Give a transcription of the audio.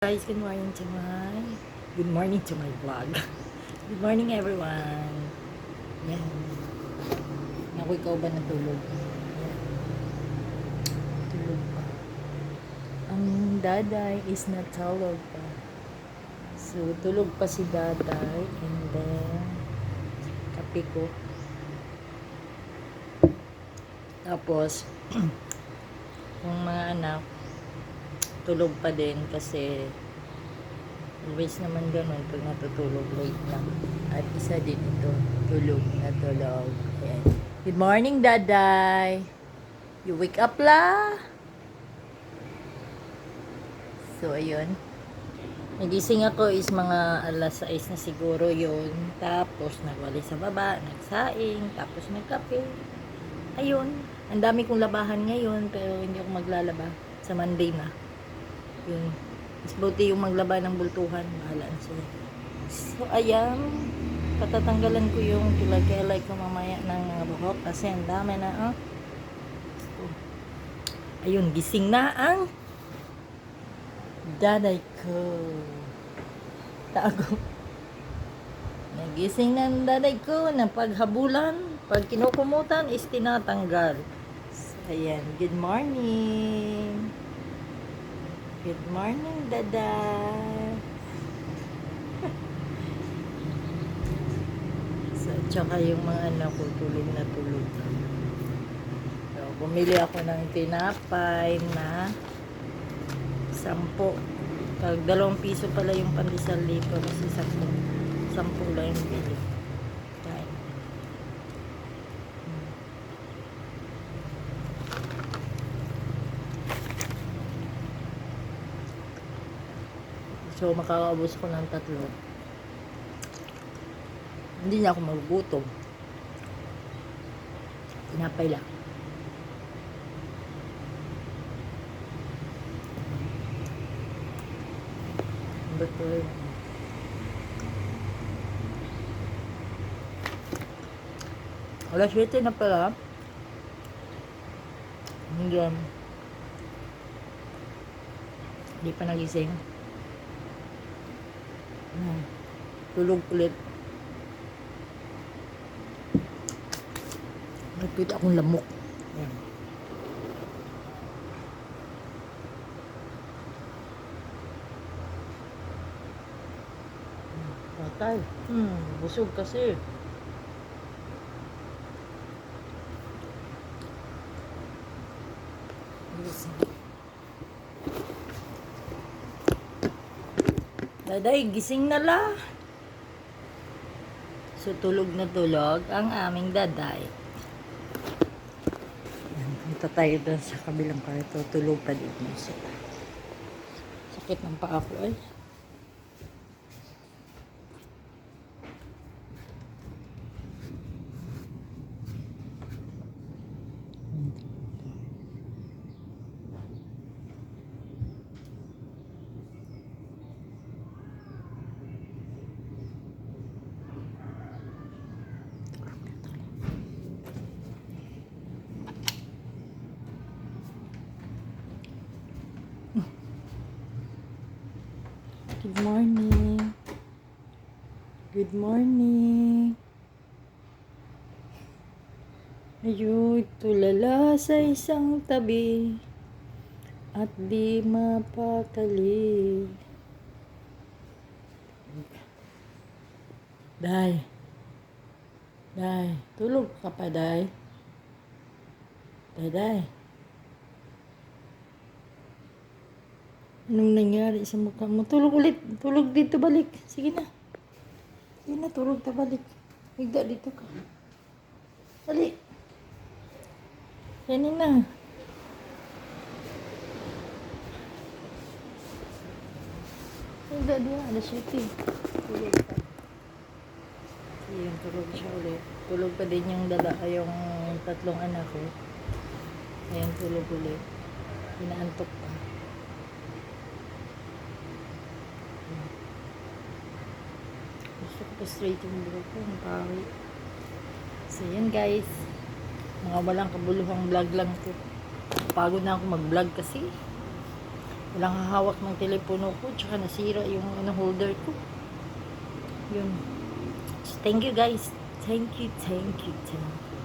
Guys, good morning to my vlog. Good morning everyone. Yan. Ako, ikaw ba natulog? Yan. Tulog pa. Ang daday is natulog pa. So, tulog pa si daday and then kape ko. Tapos, yung mga anak tulog pa din kasi always naman ganun pag natutulog late na. At isa din ito, tulog na tulog. Ayan. Good morning, Daday! You wake up la? So, ayun. Nagising ako is mga alas 6 na siguro yun. Tapos, nagwali sa baba, nagsaing, tapos nagkape. Ayun. Ang dami kong labahan ngayon pero hindi ako maglalaba. Sa Monday na. Yun. Mas buti yung maglaba ng bultuhan. Bahala na sila. So, ayan. Patatanggalan ko yung kilay ko mamaya ng mga buhok. Kasi ang dami na, So, ayun. Gising na ang daday ko. Tago. Nagising na ang daday ko na paghabulan. Pag kinukumutan is tinatanggal. So, ayan. Good morning. Good morning, Dada. So, tsaka yung mga anak ko tulog na tulog. So, bumili ako ng tinapay na 10. Pag 2 piso pala yung pandesal dito kasi 10 lang yung bili. Kain. So, makakaubos ko ng 3. Hindi na ako magugutom. Tinapay lang. Betul. Alas 7 na pala. Hanggang hindi pa nagising. Tulog ulit. Nagpita akong lamok. Ayan. Patay. Busog kasi. Daday, gising na la. So, tulog na tulog ang aming daday. Punta tayo doon sa kabilang kwarto. Tulog pa din sila. Sakit ng paa ko ay. Good morning. Good morning. Ayun, tulala sa isang tabi at di mapakali. Day. Day, tulog ka pa, Day. Day. Anong nangyari sa mukha mo? Tulog ulit. Tulog dito, balik. Sige na. Sige na, tulog ta balik. Higda dito ka. Dali. Yan na. Higda diya. Alas 7. Tulog pa. Ayan, tulog siya ulit. Tulog pa din yung yung 3 anak ko. Ayan, tulog ulit. Inaantok pa. Gusto ko pa straight yung buhok ko. Napawi. So, yan guys. Mga walang kabuluhang vlog lang to. Pagod na ako mag-vlog kasi. Walang hahawak ng telepono ko, tsaka nasira yung ano, holder ko. Yun. So, thank you guys. Thank you, thank you, thank you.